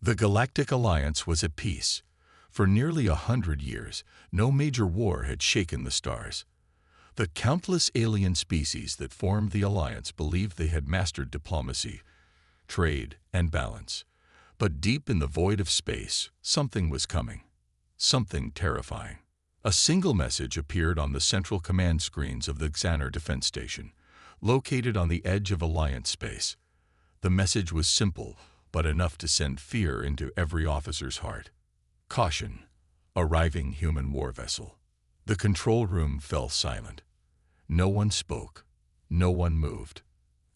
The Galactic Alliance was at peace. For nearly 100 years, no major war had shaken the stars. The countless alien species that formed the Alliance believed they had mastered diplomacy, trade, and balance. But deep in the void of space, something was coming. Something terrifying. A single message appeared on the central command screens of the Xanar Defense Station, located on the edge of Alliance space. The message was simple, but enough to send fear into every officer's heart. Caution. Arriving human war vessel. The control room fell silent. No one spoke. No one moved.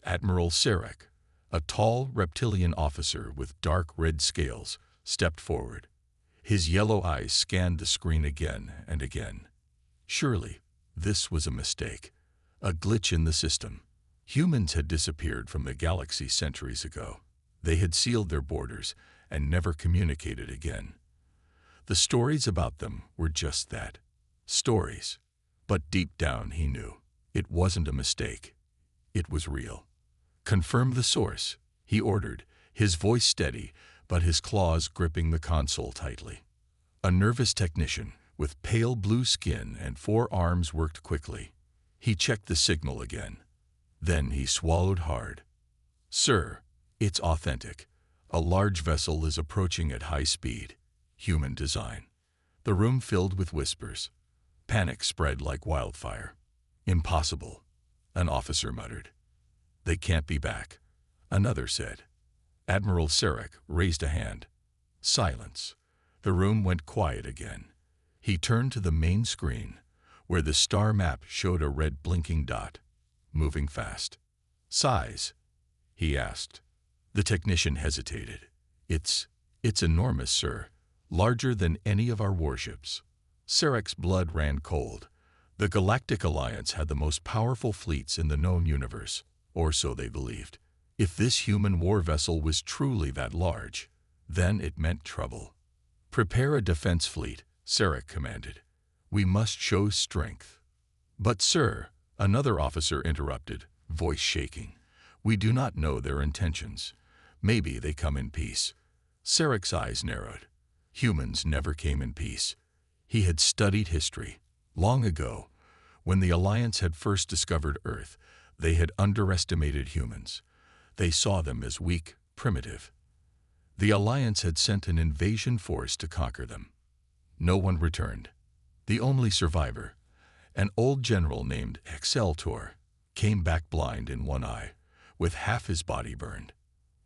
Admiral Sarek, a tall reptilian officer with dark red scales, stepped forward. His yellow eyes scanned the screen again and again. Surely, this was a mistake. A glitch in the system. Humans had disappeared from the galaxy centuries ago. They had sealed their borders and never communicated again. The stories about them were just that. Stories. But deep down he knew. It wasn't a mistake. It was real. Confirm the source, he ordered, his voice steady, but his claws gripping the console tightly. A nervous technician, with pale blue skin and 4 arms, worked quickly. He checked the signal again. Then he swallowed hard. Sir, it's authentic. A large vessel is approaching at high speed. Human design. The room filled with whispers. Panic spread like wildfire. Impossible, an officer muttered. They can't be back, another said. Admiral Sarek raised a hand. Silence. The room went quiet again. He turned to the main screen, where the star map showed a red blinking dot, moving fast. Size? He asked. The technician hesitated. It's enormous, sir. Larger than any of our warships. Sarek's blood ran cold. The Galactic Alliance had the most powerful fleets in the known universe, or so they believed. If this human war vessel was truly that large, then it meant trouble. Prepare a defense fleet, Sarek commanded. We must show strength. But sir, another officer interrupted, voice shaking. We do not know their intentions. Maybe they come in peace. Sarek's eyes narrowed. Humans never came in peace. He had studied history. Long ago, when the Alliance had first discovered Earth, they had underestimated humans. They saw them as weak, primitive. The Alliance had sent an invasion force to conquer them. No one returned. The only survivor, an old general named Exceltor, came back blind in one eye, with half his body burned.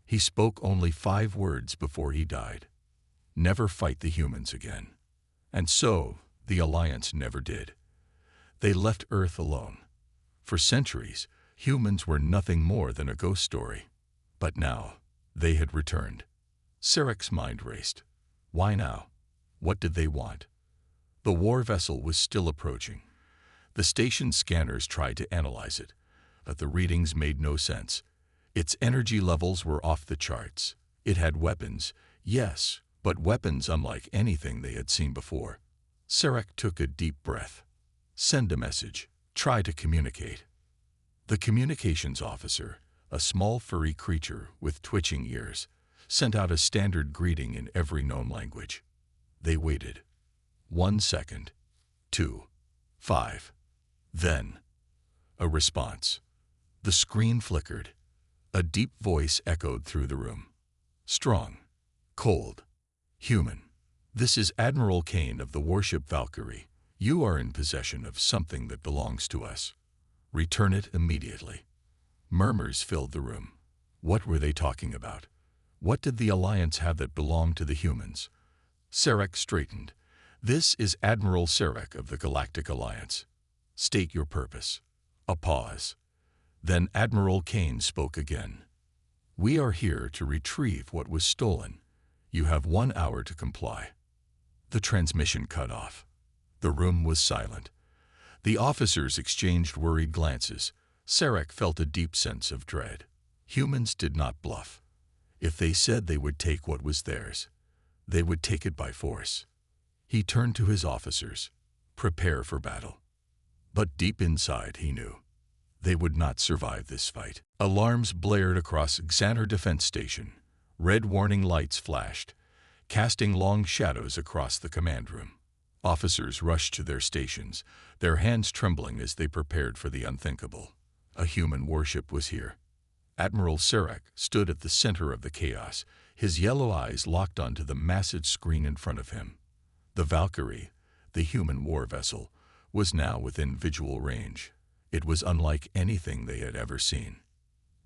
He spoke only 5 words before he died. Never fight the humans again. And so, the Alliance never did. They left Earth alone. For centuries, humans were nothing more than a ghost story. But now, they had returned. Sarek's mind raced. Why now? What did they want? The war vessel was still approaching. The station scanners tried to analyze it, but the readings made no sense. Its energy levels were off the charts. It had weapons, yes, but weapons unlike anything they had seen before. Sarek took a deep breath. Send a message. Try to communicate. The communications officer, a small furry creature with twitching ears, sent out a standard greeting in every known language. They waited. 1 second. 2. 5. Then, a response. The screen flickered. A deep voice echoed through the room. Strong. Cold. Human. This is Admiral Kane of the warship Valkyrie. You are in possession of something that belongs to us. Return it immediately. Murmurs filled the room. What were they talking about? What did the Alliance have that belonged to the humans? Sarek straightened. This is Admiral Sarek of the Galactic Alliance. State your purpose. A pause. Then Admiral Kane spoke again. We are here to retrieve what was stolen. You have 1 hour to comply. The transmission cut off. The room was silent. The officers exchanged worried glances. Sarek felt a deep sense of dread. Humans did not bluff. If they said they would take what was theirs, they would take it by force. He turned to his officers. Prepare for battle. But deep inside he knew they would not survive this fight. Alarms blared across Xanar Defense Station. Red warning lights flashed, casting long shadows across the command room. Officers rushed to their stations, their hands trembling as they prepared for the unthinkable. A human warship was here. Admiral Sarek stood at the center of the chaos, his yellow eyes locked onto the massive screen in front of him. The Valkyrie, the human war vessel, was now within visual range. It was unlike anything they had ever seen.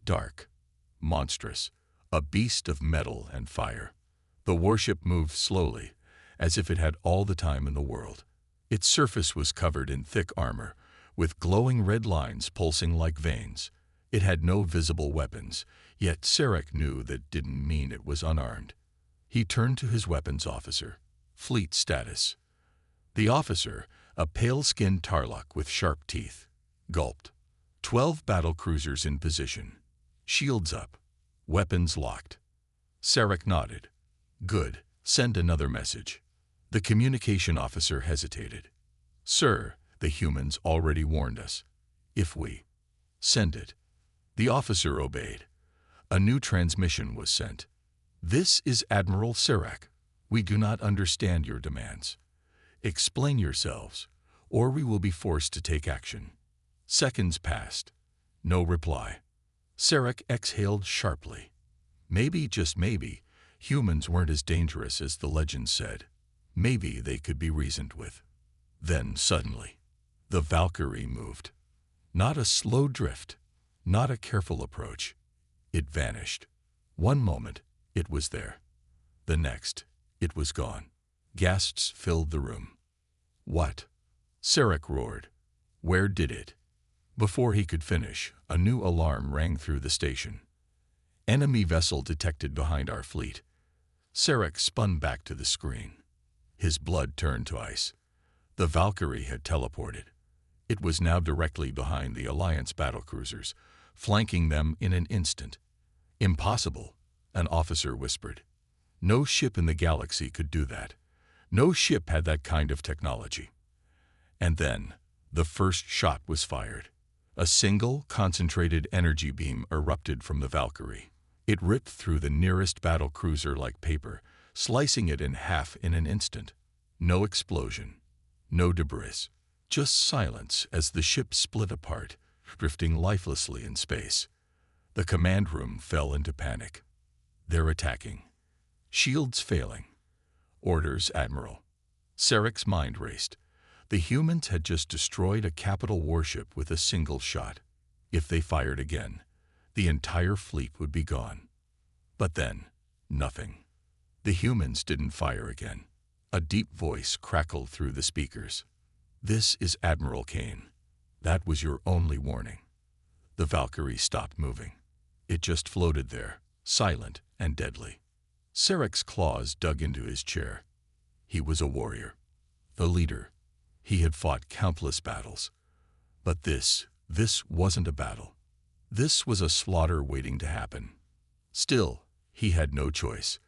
Dark, monstrous, a beast of metal and fire. The warship moved slowly, as if it had all the time in the world. Its surface was covered in thick armor, with glowing red lines pulsing like veins. It had no visible weapons, yet Sarek knew that didn't mean it was unarmed. He turned to his weapons officer. Fleet status. The officer, a pale-skinned Tarlok with sharp teeth, gulped. 12 battle cruisers in position. Shields up. Weapons locked. Sarek nodded. Good. Send another message. The communication officer hesitated. Sir, the humans already warned us. If we send it. The officer obeyed. A new transmission was sent. This is Admiral Sarek. We do not understand your demands. Explain yourselves, or we will be forced to take action. Seconds passed. No reply. Sarek exhaled sharply. Maybe, just maybe, humans weren't as dangerous as the legends said. Maybe they could be reasoned with. Then, suddenly, the Valkyrie moved. Not a slow drift, not a careful approach. It vanished. One moment, it was there. The next, it was gone. Gasps filled the room. What? Sarek roared. Where did it? Before he could finish, a new alarm rang through the station. Enemy vessel detected behind our fleet. Sarek spun back to the screen. His blood turned to ice. The Valkyrie had teleported. It was now directly behind the Alliance battlecruisers, flanking them in an instant. Impossible, an officer whispered. No ship in the galaxy could do that. No ship had that kind of technology. And then, the first shot was fired. A single, concentrated energy beam erupted from the Valkyrie. It ripped through the nearest battle cruiser like paper, slicing it in half in an instant. No explosion, no debris, just silence as the ship split apart, drifting lifelessly in space. The command room fell into panic. They're attacking. Shields failing. Orders, Admiral. Sarek's mind raced. The humans had just destroyed a capital warship with a single shot. If they fired again, the entire fleet would be gone. But then, nothing. The humans didn't fire again. A deep voice crackled through the speakers. This is Admiral Kane. That was your only warning. The Valkyrie stopped moving. It just floated there, silent and deadly. Sarek's claws dug into his chair. He was a warrior, the leader. He had fought countless battles. But this wasn't a battle. This was a slaughter waiting to happen. Still, he had no choice.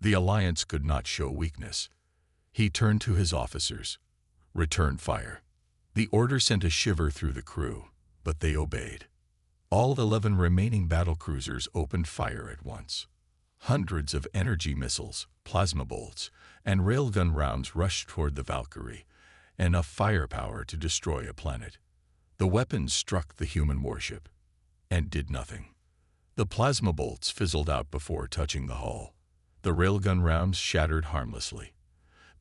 The Alliance could not show weakness. He turned to his officers. Return fire. The order sent a shiver through the crew, but they obeyed. All 11 remaining battlecruisers opened fire at once. Hundreds of energy missiles, plasma bolts, and railgun rounds rushed toward the Valkyrie, enough firepower to destroy a planet. The weapons struck the human warship and did nothing. The plasma bolts fizzled out before touching the hull. The railgun rounds shattered harmlessly.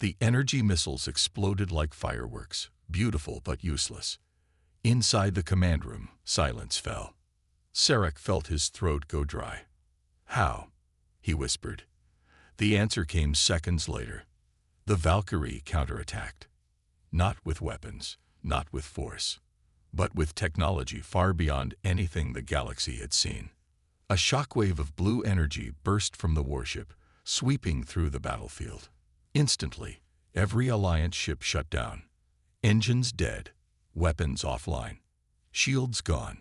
The energy missiles exploded like fireworks, beautiful but useless. Inside the command room, silence fell. Sarek felt his throat go dry. How? He whispered. The answer came seconds later. The Valkyrie counterattacked. Not with weapons, not with force, but with technology far beyond anything the galaxy had seen. A shockwave of blue energy burst from the warship, sweeping through the battlefield. Instantly, every Alliance ship shut down. Engines dead, weapons offline, shields gone.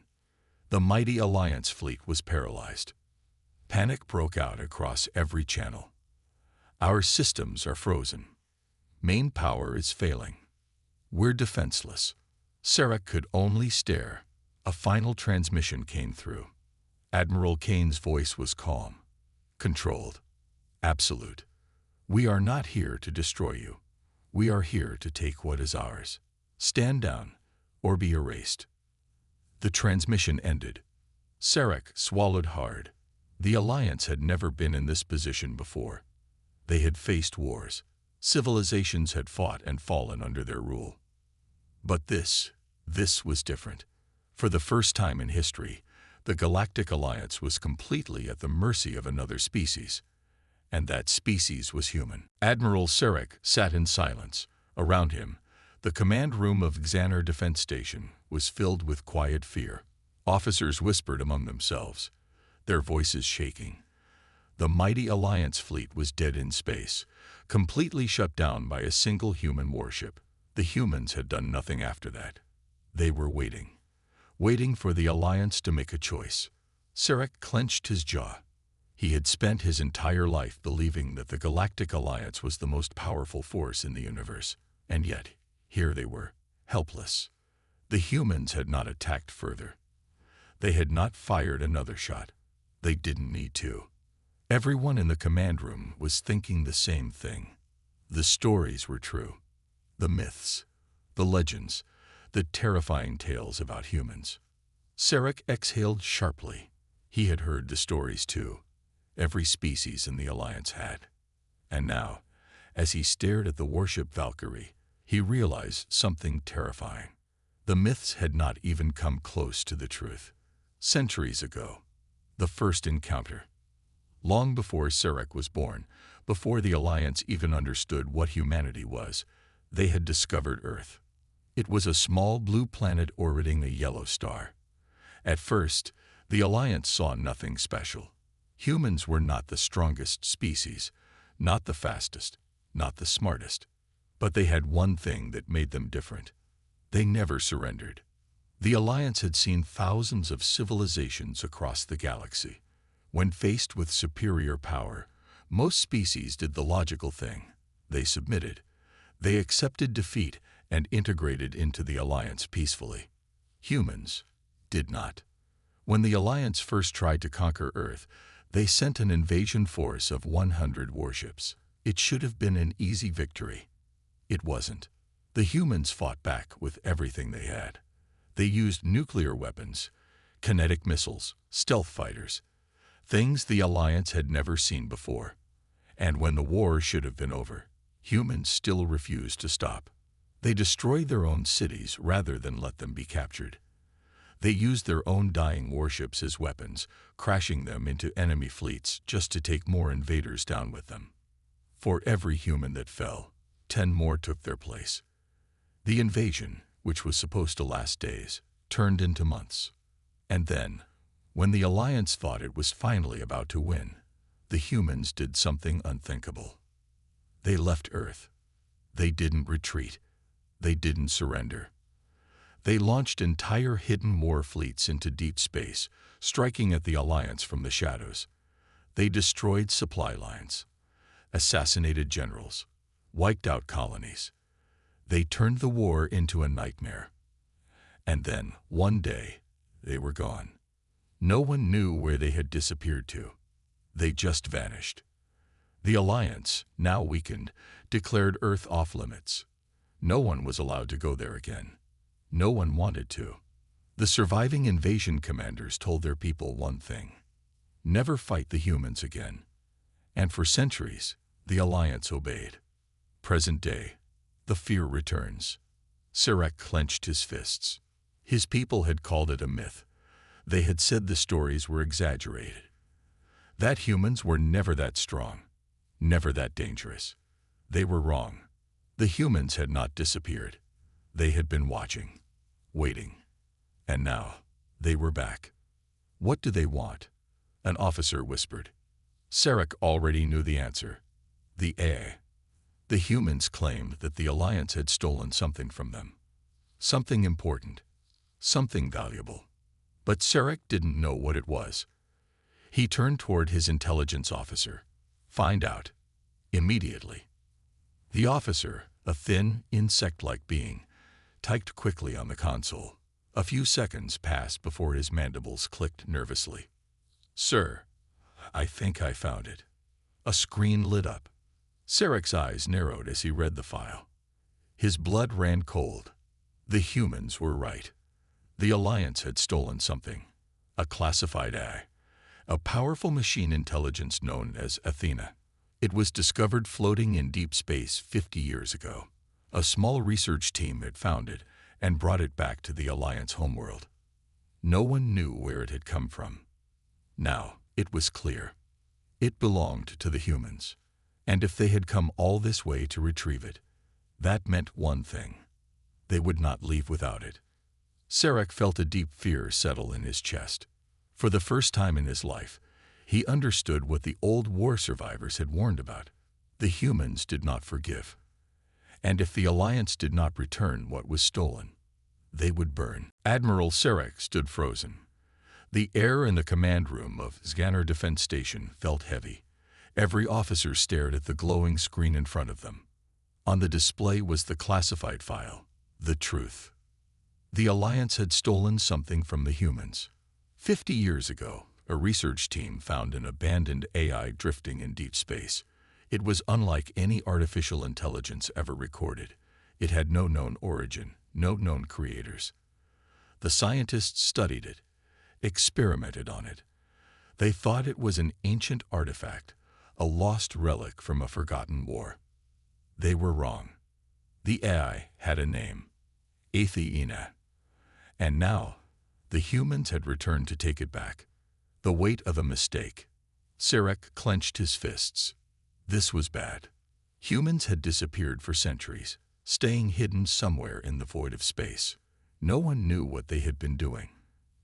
The mighty Alliance fleet was paralyzed. Panic broke out across every channel. Our systems are frozen. Main power is failing. We're defenseless. Sarek could only stare. A final transmission came through. Admiral Kane's voice was calm. Controlled. Absolute. We are not here to destroy you. We are here to take what is ours. Stand down, or be erased. The transmission ended. Sarek swallowed hard. The Alliance had never been in this position before. They had faced wars. Civilizations had fought and fallen under their rule. But this was different. For the first time in history, the Galactic Alliance was completely at the mercy of another species. And that species was human. Admiral Sarek sat in silence. Around him, the command room of Xanar Defense Station was filled with quiet fear. Officers whispered among themselves, their voices shaking. The mighty Alliance fleet was dead in space, completely shut down by a single human warship. The humans had done nothing after that. They were waiting for the Alliance to make a choice. Sarek clenched his jaw. He had spent his entire life believing that the Galactic Alliance was the most powerful force in the universe, and yet, here they were, helpless. The humans had not attacked further. They had not fired another shot. They didn't need to. Everyone in the command room was thinking the same thing. The stories were true. The myths, the legends, the terrifying tales about humans. Sarek exhaled sharply. He had heard the stories too. Every species in the Alliance had. And now, as he stared at the warship Valkyrie, he realized something terrifying. The myths had not even come close to the truth. Centuries ago, the first encounter. Long before Sarek was born, before the Alliance even understood what humanity was, they had discovered Earth. It was a small blue planet orbiting a yellow star. At first, the Alliance saw nothing special. Humans were not the strongest species, not the fastest, not the smartest. But they had one thing that made them different. They never surrendered. The Alliance had seen thousands of civilizations across the galaxy. When faced with superior power, most species did the logical thing. They submitted. They accepted defeat and integrated into the Alliance peacefully. Humans did not. When the Alliance first tried to conquer Earth, they sent an invasion force of 100 warships. It should have been an easy victory. It wasn't. The humans fought back with everything they had. They used nuclear weapons, kinetic missiles, stealth fighters, things the Alliance had never seen before. And when the war should have been over, humans still refused to stop. They destroyed their own cities rather than let them be captured. They used their own dying warships as weapons, crashing them into enemy fleets just to take more invaders down with them. For every human that fell, 10 more took their place. The invasion, which was supposed to last days, turned into months. And then, when the Alliance thought it was finally about to win, the humans did something unthinkable. They left Earth. They didn't retreat. They didn't surrender. They launched entire hidden war fleets into deep space, striking at the Alliance from the shadows. They destroyed supply lines, assassinated generals, wiped out colonies. They turned the war into a nightmare. And then, one day, they were gone. No one knew where they had disappeared to. They just vanished. The Alliance, now weakened, declared Earth off-limits. No one was allowed to go there again. No one wanted to. The surviving invasion commanders told their people one thing: never fight the humans again. And for centuries, the Alliance obeyed. Present day, the fear returns. Sarek clenched his fists. His people had called it a myth. They had said the stories were exaggerated. That humans were never that strong, never that dangerous. They were wrong. The humans had not disappeared. They had been watching, waiting. And now, they were back. What do they want? An officer whispered. Sarek already knew the answer. The A. The humans claimed that the Alliance had stolen something from them. Something important. Something valuable. But Sarek didn't know what it was. He turned toward his intelligence officer. Find out. Immediately. The officer, a thin, insect-like being, typed quickly on the console. A few seconds passed before his mandibles clicked nervously. Sir, I think I found it. A screen lit up. Sarek's eyes narrowed as he read the file. His blood ran cold. The humans were right. The Alliance had stolen something. A classified AI. A powerful machine intelligence known as Athena. It was discovered floating in deep space 50 years ago. A small research team had found it and brought it back to the Alliance homeworld. No one knew where it had come from. Now, it was clear. It belonged to the humans. And if they had come all this way to retrieve it, that meant one thing. They would not leave without it. Sarek felt a deep fear settle in his chest. For the first time in his life, he understood what the old war survivors had warned about. The humans did not forgive. And if the Alliance did not return what was stolen, they would burn. Admiral Sarek stood frozen. The air in the command room of Scanner Defense Station felt heavy. Every officer stared at the glowing screen in front of them. On the display was the classified file, the truth. The Alliance had stolen something from the humans. 50 years ago, a research team found an abandoned AI drifting in deep space. It was unlike any artificial intelligence ever recorded. It had no known origin, no known creators. The scientists studied it, experimented on it. They thought it was an ancient artifact, a lost relic from a forgotten war. They were wrong. The AI had a name, Athena. And now, the humans had returned to take it back. The weight of a mistake. Sarek clenched his fists. This was bad. Humans had disappeared for centuries, staying hidden somewhere in the void of space. No one knew what they had been doing.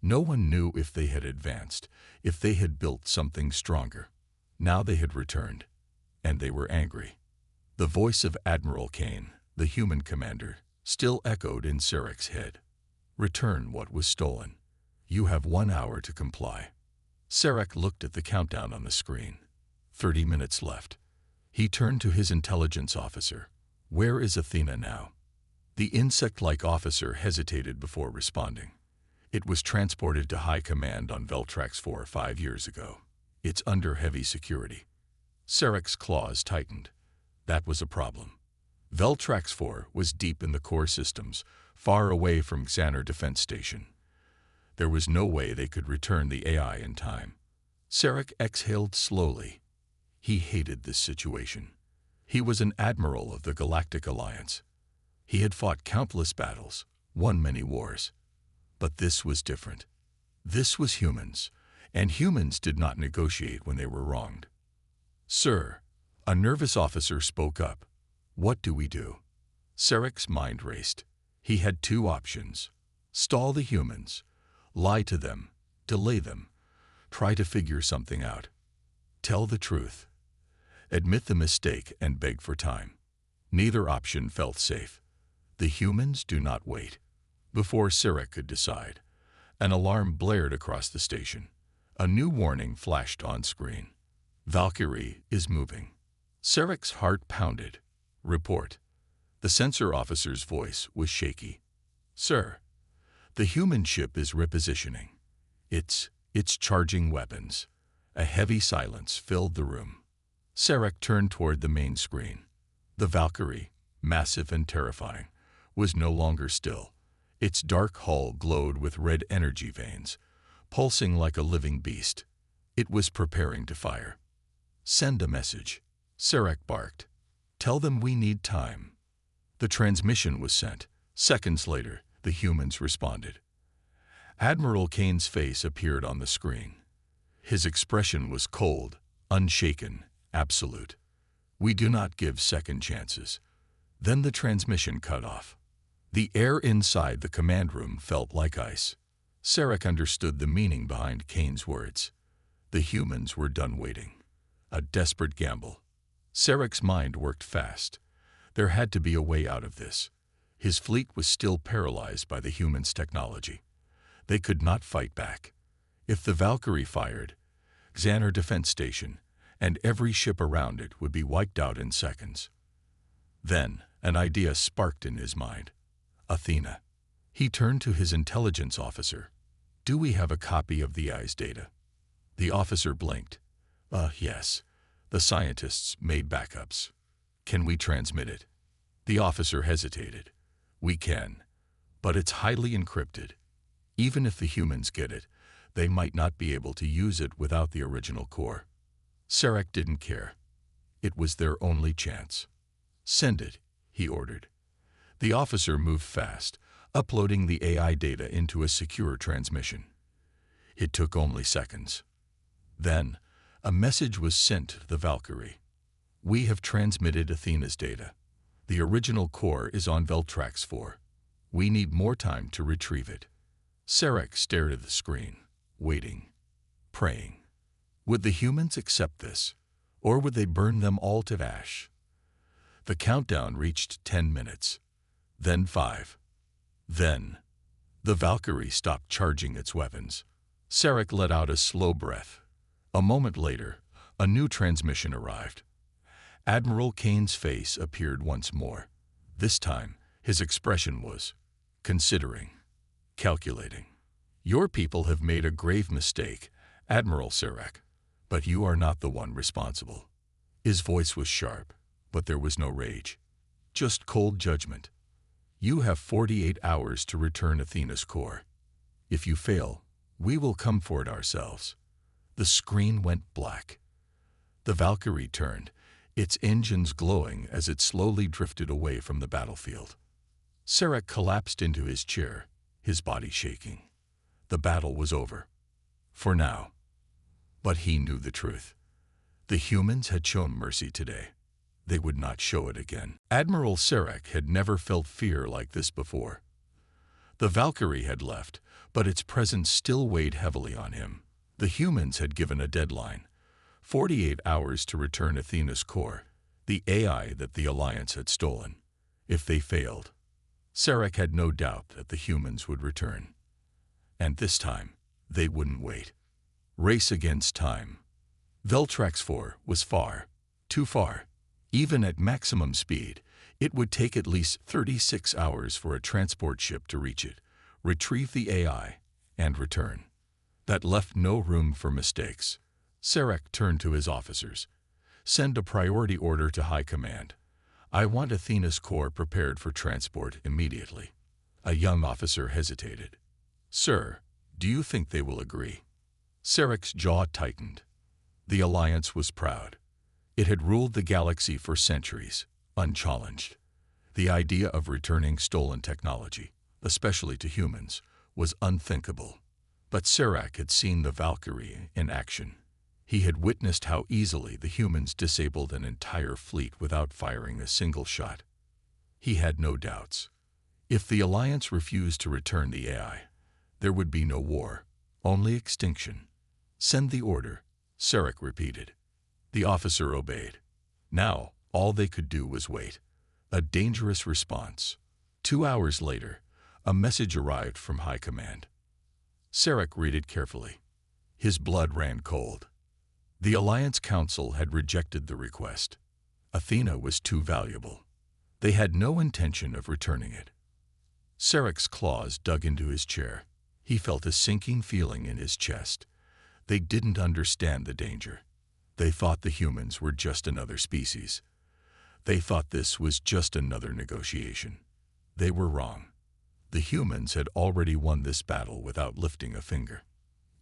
No one knew if they had advanced, if they had built something stronger. Now they had returned, and they were angry. The voice of Admiral Kane, the human commander, still echoed in Sarek's head. Return what was stolen. You have 1 hour to comply. Sarek looked at the countdown on the screen. 30 minutes left. He turned to his intelligence officer. Where is Athena now? The insect-like officer hesitated before responding. It was transported to High Command on Veltrax 4 5 years ago. It's under heavy security. Sarek's claws tightened. That was a problem. Veltrax 4 was deep in the core systems, far away from Xander Defense Station. There was no way they could return the AI in time. Sarek exhaled slowly. He hated this situation. He was an admiral of the Galactic Alliance. He had fought countless battles, won many wars. But this was different. This was humans, and humans did not negotiate when they were wronged. Sir, a nervous officer spoke up. What do we do? Sarek's mind raced. He had 2 options. Stall the humans, lie to them, delay them, try to figure something out. Tell the truth. Admit the mistake and beg for time. Neither option felt safe. The humans do not wait. Before Sarek could decide, an alarm blared across the station. A new warning flashed on screen. Valkyrie is moving. Sarek's heart pounded. Report. The sensor officer's voice was shaky. Sir, the human ship is repositioning. It's charging weapons. A heavy silence filled the room. Sarek turned toward the main screen. The Valkyrie, massive and terrifying, was no longer still. Its dark hull glowed with red energy veins, pulsing like a living beast. It was preparing to fire. Send a message. Sarek barked. Tell them we need time. The transmission was sent. Seconds later, the humans responded. Admiral Kane's face appeared on the screen. His expression was cold, unshaken, absolute. We do not give second chances. Then the transmission cut off. The air inside the command room felt like ice. Sarek understood the meaning behind Kane's words. The humans were done waiting. A desperate gamble. Sarek's mind worked fast. There had to be a way out of this. His fleet was still paralyzed by the humans' technology. They could not fight back. If the Valkyrie fired, Xander Defense Station and every ship around it would be wiped out in seconds. Then, an idea sparked in his mind. Athena. He turned to his intelligence officer. Do we have a copy of the AI's data? The officer blinked. Yes. The scientists made backups. Can we transmit it? The officer hesitated. We can, but it's highly encrypted. Even if the humans get it, they might not be able to use it without the original core. Sarek didn't care. It was their only chance. Send it, he ordered. The officer moved fast, uploading the AI data into a secure transmission. It took only seconds. Then, a message was sent to the Valkyrie. We have transmitted Athena's data. The original core is on Veltrax 4. We need more time to retrieve it. Sarek stared at the screen, waiting, praying. Would the humans accept this, or would they burn them all to ash? The countdown reached 10 minutes, then 5. Then, the Valkyrie stopped charging its weapons. Sarek let out a slow breath. A moment later, a new transmission arrived. Admiral Kane's face appeared once more. This time, his expression was considering, calculating. Your people have made a grave mistake, Admiral Sarek, but you are not the one responsible. His voice was sharp, but there was no rage, just cold judgment. You have 48 hours to return Athena's core. If you fail, we will come for it ourselves. The screen went black. The Valkyrie turned, its engines glowing as it slowly drifted away from the battlefield. Sarek collapsed into his chair, his body shaking. The battle was over. For now. But he knew the truth. The humans had shown mercy today. They would not show it again. Admiral Sarek had never felt fear like this before. The Valkyrie had left, but its presence still weighed heavily on him. The humans had given a deadline, 48 hours to return Athena's core, the AI that the Alliance had stolen. If they failed, Sarek had no doubt that the humans would return. And this time, they wouldn't wait. Race against time. Veltrax 4 was far, too far. Even at maximum speed, it would take at least 36 hours for a transport ship to reach it, retrieve the AI, and return. That left no room for mistakes. Sarek turned to his officers. Send a priority order to High Command. I want Athena's core prepared for transport immediately. A young officer hesitated. Sir, do you think they will agree? Sarek's jaw tightened. The Alliance was proud. It had ruled the galaxy for centuries, unchallenged. The idea of returning stolen technology, especially to humans, was unthinkable. But Sarek had seen the Valkyrie in action. He had witnessed how easily the humans disabled an entire fleet without firing a single shot. He had no doubts. If the Alliance refused to return the AI, there would be no war, only extinction. Send the order, Sarek repeated. The officer obeyed. Now, all they could do was wait. A dangerous response. 2 hours later, a message arrived from High Command. Sarek read it carefully. His blood ran cold. The Alliance Council had rejected the request. Athena was too valuable. They had no intention of returning it. Sarek's claws dug into his chair. He felt a sinking feeling in his chest. They didn't understand the danger. They thought the humans were just another species. They thought this was just another negotiation. They were wrong. The humans had already won this battle without lifting a finger.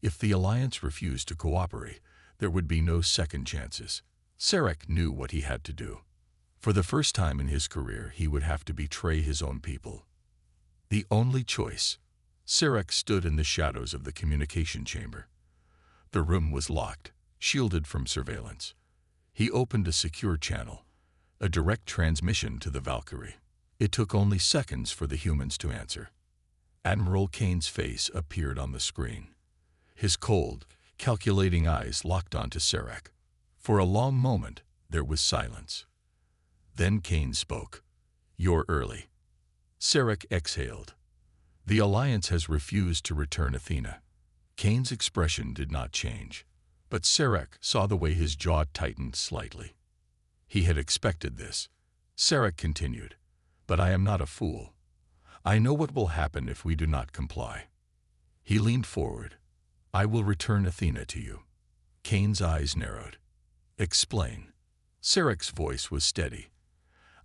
If the Alliance refused to cooperate, there would be no second chances. Sarek knew what he had to do. For the first time in his career, he would have to betray his own people. The only choice. Sarek stood in the shadows of the communication chamber. The room was locked, shielded from surveillance. He opened a secure channel, a direct transmission to the Valkyrie. It took only seconds for the humans to answer. Admiral Kane's face appeared on the screen. His cold, calculating eyes locked onto Sarek. For a long moment, there was silence. Then Kane spoke. You're early. Sarek exhaled. The Alliance has refused to return Athena. Kane's expression did not change, but Sarek saw the way his jaw tightened slightly. He had expected this. Sarek continued, but I am not a fool. I know what will happen if we do not comply. He leaned forward. I will return Athena to you. Kane's eyes narrowed. "Explain." Sarek's voice was steady.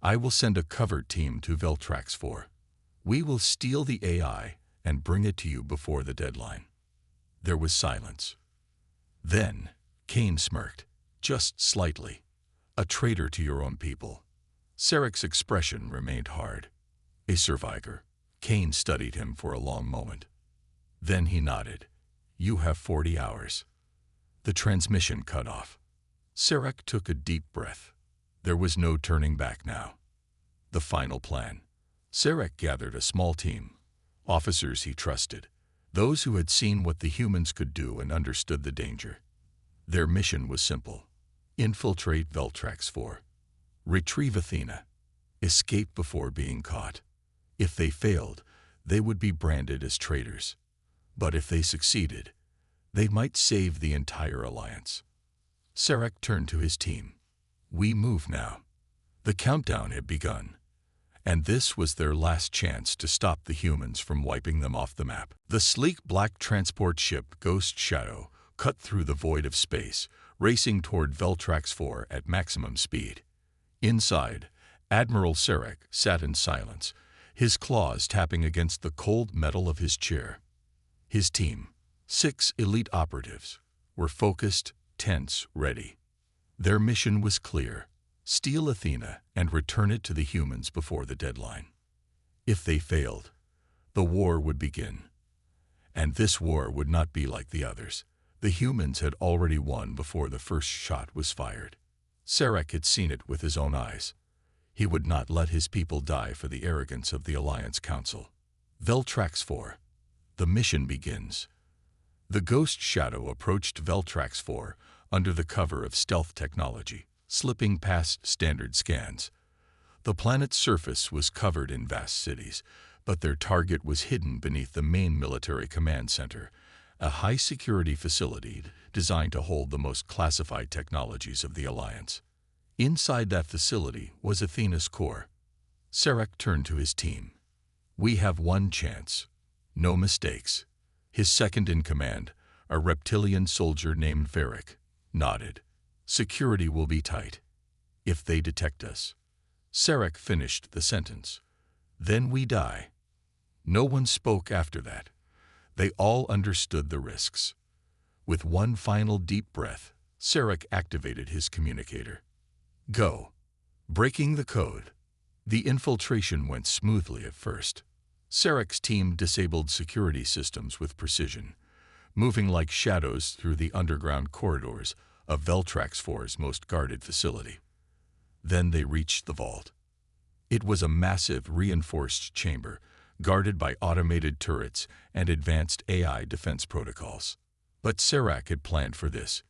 "I will send a covert team to Veltrax 4. We will steal the AI and bring it to you before the deadline." There was silence. Then, Kane smirked, just slightly. "A traitor to your own people." Sarek's expression remained hard. "A survivor." Kane studied him for a long moment. Then he nodded. "You have 40 hours." The transmission cut off. Sarek took a deep breath. There was no turning back now. The final plan. Sarek gathered a small team, officers he trusted, those who had seen what the humans could do and understood the danger. Their mission was simple: infiltrate Veltrax 4, retrieve Athena, escape before being caught. If they failed, they would be branded as traitors. But if they succeeded, they might save the entire alliance. Sarek turned to his team. "We move now." The countdown had begun, and this was their last chance to stop the humans from wiping them off the map. The sleek black transport ship Ghost Shadow cut through the void of space, racing toward Veltrax 4 at maximum speed. Inside, Admiral Sarek sat in silence, his claws tapping against the cold metal of his chair. His team, 6 elite operatives, were focused, tense, ready. Their mission was clear: steal Athena and return it to the humans before the deadline. If they failed, the war would begin. And this war would not be like the others. The humans had already won before the first shot was fired. Sarek had seen it with his own eyes. He would not let his people die for the arrogance of the Alliance Council. Veltrax 4. The mission begins. The Ghost Shadow approached Veltrax 4 under the cover of stealth technology, slipping past standard scans. The planet's surface was covered in vast cities, but their target was hidden beneath the main military command center, a high-security facility designed to hold the most classified technologies of the Alliance. Inside that facility was Athena's core. Sarek turned to his team. "We have one chance. No mistakes." His second-in-command, a reptilian soldier named Varric, nodded. "Security will be tight. If they detect us." Sarek finished the sentence. "Then we die." No one spoke after that. They all understood the risks. With one final deep breath, Sarek activated his communicator. "Go." Breaking the code. The infiltration went smoothly at first. Sarek's team disabled security systems with precision, moving like shadows through the underground corridors of Veltrax 4's most guarded facility. Then they reached the vault. It was a massive, reinforced chamber, guarded by automated turrets and advanced AI defense protocols. But Sarek had planned for this.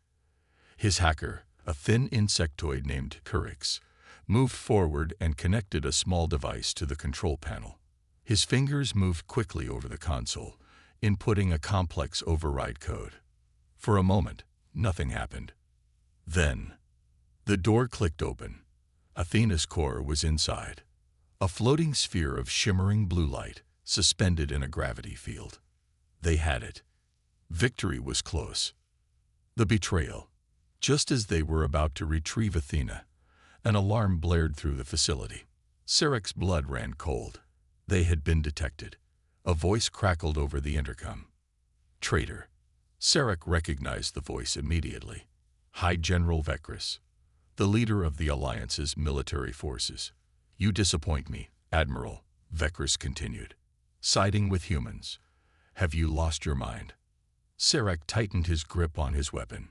His hacker, a thin insectoid named Curix, moved forward and connected a small device to the control panel. His fingers moved quickly over the console, inputting a complex override code. For a moment, nothing happened. Then, the door clicked open. Athena's core was inside, a floating sphere of shimmering blue light, suspended in a gravity field. They had it. Victory was close. The betrayal. Just as they were about to retrieve Athena, an alarm blared through the facility. Sarek's blood ran cold. They had been detected. A voice crackled over the intercom. "Traitor." Sarek recognized the voice immediately. High General Vekris, the leader of the Alliance's military forces. "You disappoint me, Admiral," Vekris continued. "Siding with humans. Have you lost your mind?" Sarek tightened his grip on his weapon.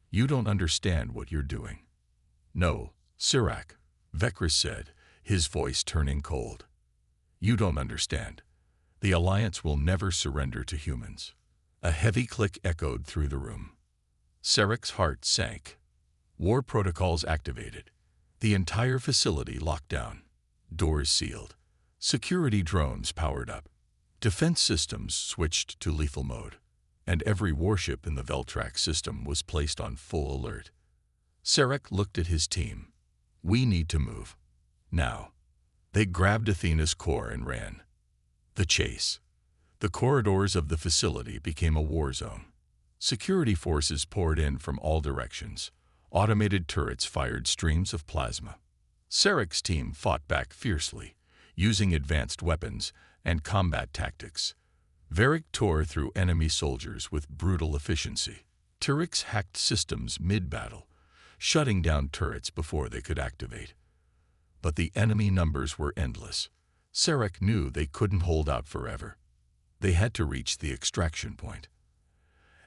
"You don't understand what you're doing." "No, Sarek," Vekris said, his voice turning cold. "You don't understand. The Alliance will never surrender to humans." A heavy click echoed through the room. Sarek's heart sank. War protocols activated. The entire facility locked down. Doors sealed. Security drones powered up. Defense systems switched to lethal mode. And every warship in the Veltrax system was placed on full alert. Sarek looked at his team. "We need to move. Now." They grabbed Athena's core and ran. The chase. The corridors of the facility became a war zone. Security forces poured in from all directions. Automated turrets fired streams of plasma. Sarek's team fought back fiercely, using advanced weapons and combat tactics. Varric tore through enemy soldiers with brutal efficiency. Tyrix hacked systems mid-battle, shutting down turrets before they could activate. But the enemy numbers were endless. Sarek knew they couldn't hold out forever. They had to reach the extraction point.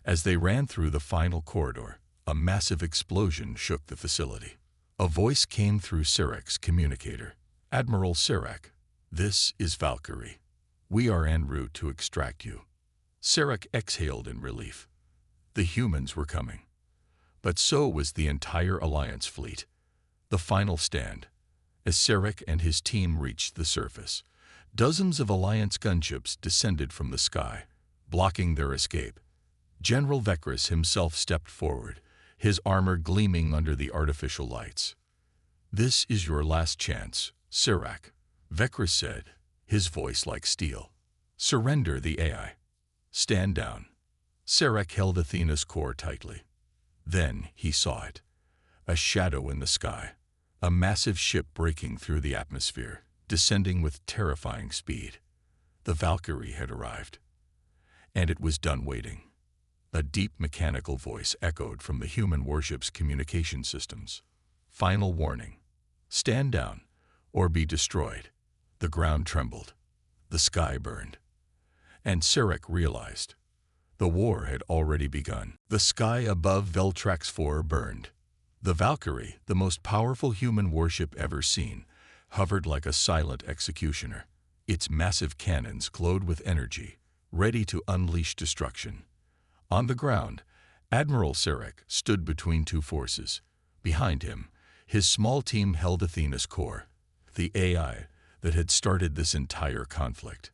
As they ran through the final corridor, a massive explosion shook the facility. A voice came through Sarek's communicator. "Admiral Sarek, this is Valkyrie. We are en route to extract you." Sarek exhaled in relief. The humans were coming. But so was the entire Alliance fleet. The final stand. As Sarek and his team reached the surface, dozens of Alliance gunships descended from the sky, blocking their escape. General Vekris himself stepped forward, his armor gleaming under the artificial lights. "This is your last chance, Sarek," Vekris said, his voice like steel. "Surrender the AI. Stand down." Sarek held Athena's core tightly. Then he saw it. A shadow in the sky. A massive ship breaking through the atmosphere, descending with terrifying speed. The Valkyrie had arrived. And it was done waiting. A deep mechanical voice echoed from the human warship's communication systems. "Final warning. Stand down, or be destroyed." The ground trembled. The sky burned. And Sarek realized. The war had already begun. The sky above Veltrax IV burned. The Valkyrie, the most powerful human warship ever seen, hovered like a silent executioner. Its massive cannons glowed with energy, ready to unleash destruction. On the ground, Admiral Sarek stood between two forces. Behind him, his small team held Athena's core, the AI that had started this entire conflict.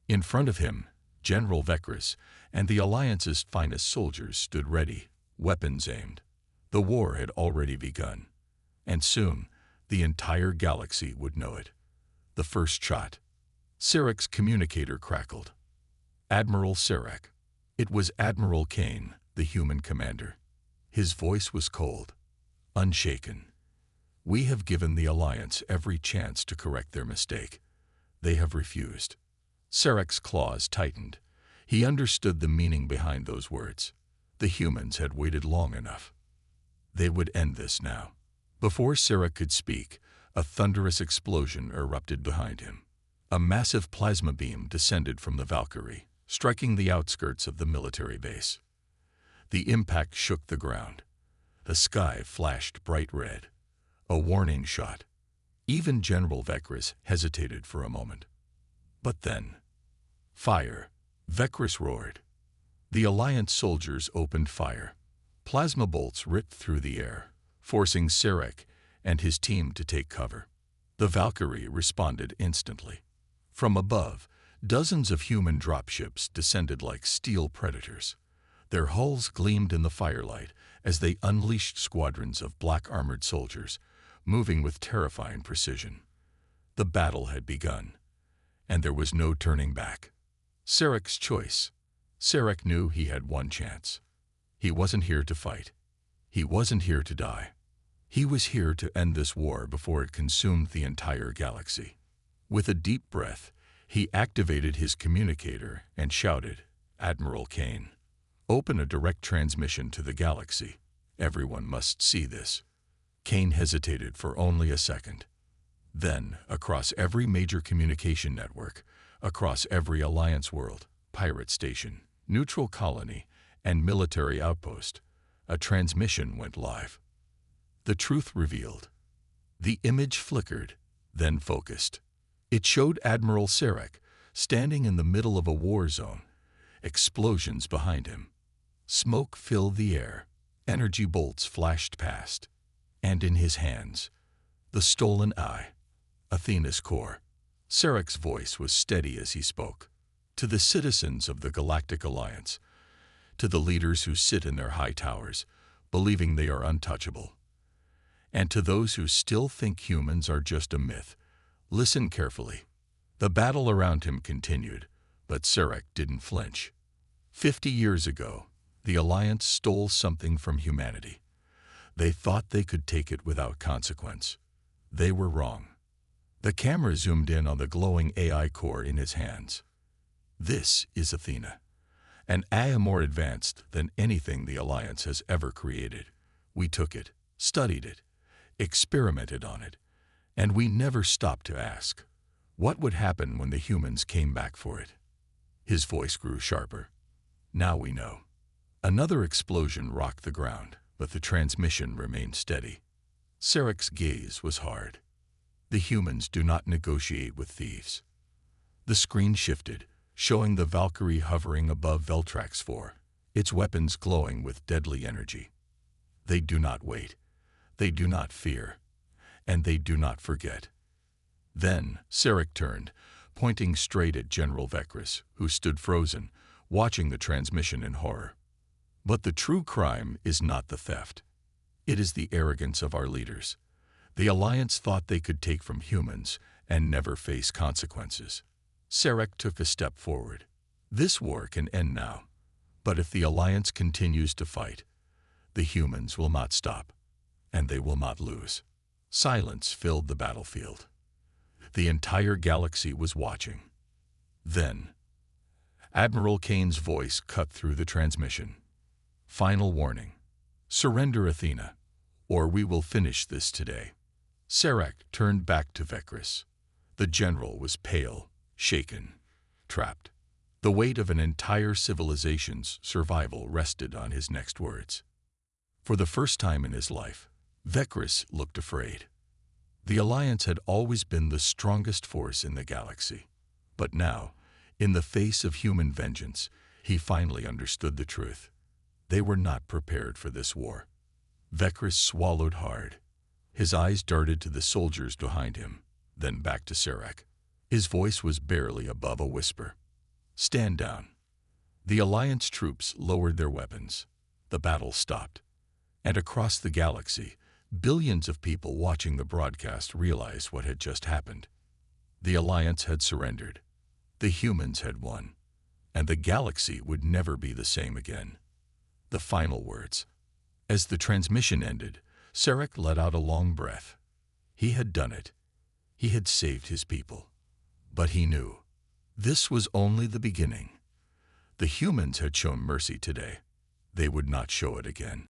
In front of him, General Vekris and the Alliance's finest soldiers stood ready, weapons aimed. The war had already begun, and soon the entire galaxy would know it. The first shot. Sarek's communicator crackled. "Admiral Sarek." It was Admiral Kane, the human commander. His voice was cold, unshaken. "We have given the Alliance every chance to correct their mistake. They have refused." Sarek's claws tightened. He understood the meaning behind those words. The humans had waited long enough. They would end this now. Before Sarek could speak, a thunderous explosion erupted behind him. A massive plasma beam descended from the Valkyrie, striking the outskirts of the military base. The impact shook the ground. The sky flashed bright red. A warning shot. Even General Vekris hesitated for a moment. But then, fire! Vekris roared. The Alliance soldiers opened fire. Plasma bolts ripped through the air, forcing Sarek and his team to take cover. The Valkyrie responded instantly. From above, dozens of human dropships descended like steel predators. Their hulls gleamed in the firelight as they unleashed squadrons of black-armored soldiers, moving with terrifying precision. The battle had begun, and there was no turning back. Sarek's choice. Sarek knew he had one chance. He wasn't here to fight. He wasn't here to die. He was here to end this war before it consumed the entire galaxy. With a deep breath, he activated his communicator and shouted, "Admiral Kane, open a direct transmission to the galaxy. Everyone must see this." Kane hesitated for only a second. Then, across every major communication network, across every Alliance world, pirate station, neutral colony, and military outpost, a transmission went live. The truth revealed. The image flickered, then focused. It showed Admiral Sarek standing in the middle of a war zone, explosions behind him. Smoke filled the air, energy bolts flashed past, and in his hands, the stolen eye, Athena's core. Sarek's voice was steady as he spoke. "To the citizens of the Galactic Alliance, to the leaders who sit in their high towers, believing they are untouchable, and to those who still think humans are just a myth, listen carefully." The battle around him continued, but Sarek didn't flinch. 50 years ago, The Alliance stole something from humanity. They thought they could take it without consequence. They were wrong. The camera zoomed in on the glowing AI core in his hands. This is Athena, an AI more advanced than anything the Alliance has ever created. We took it, studied it, experimented on it, and we never stopped to ask, what would happen when the humans came back for it? His voice grew sharper. Now we know. Another explosion rocked the ground, but the transmission remained steady. Sarek's gaze was hard. The humans do not negotiate with thieves. The screen shifted, showing the Valkyrie hovering above Veltrax 4, its weapons glowing with deadly energy. They do not wait. They do not fear. And they do not forget. Then Sarek turned, pointing straight at General Vekris, who stood frozen, watching the transmission in horror. But the true crime is not the theft. It is the arrogance of our leaders. The Alliance thought they could take from humans and never face consequences. Sarek took a step forward. This war can end now. But if the Alliance continues to fight, the humans will not stop, and they will not lose. Silence filled the battlefield. The entire galaxy was watching. Then, Admiral Kane's voice cut through the transmission. Final warning. Surrender Athena, or we will finish this today. Sarek turned back to Vekris. The general was pale, shaken, trapped. The weight of an entire civilization's survival rested on his next words. For the first time in his life, Vekris looked afraid. The Alliance had always been the strongest force in the galaxy. But now, in the face of human vengeance, he finally understood the truth. They were not prepared for this war. Vekris swallowed hard. His eyes darted to the soldiers behind him, then back to Sarek. His voice was barely above a whisper. Stand down. The Alliance troops lowered their weapons. The battle stopped. And across the galaxy, billions of people watching the broadcast realized what had just happened. The Alliance had surrendered. The humans had won. And the galaxy would never be the same again. The final words. As the transmission ended, Sarek let out a long breath. He had done it. He had saved his people. But he knew. This was only the beginning. The humans had shown mercy today. They would not show it again.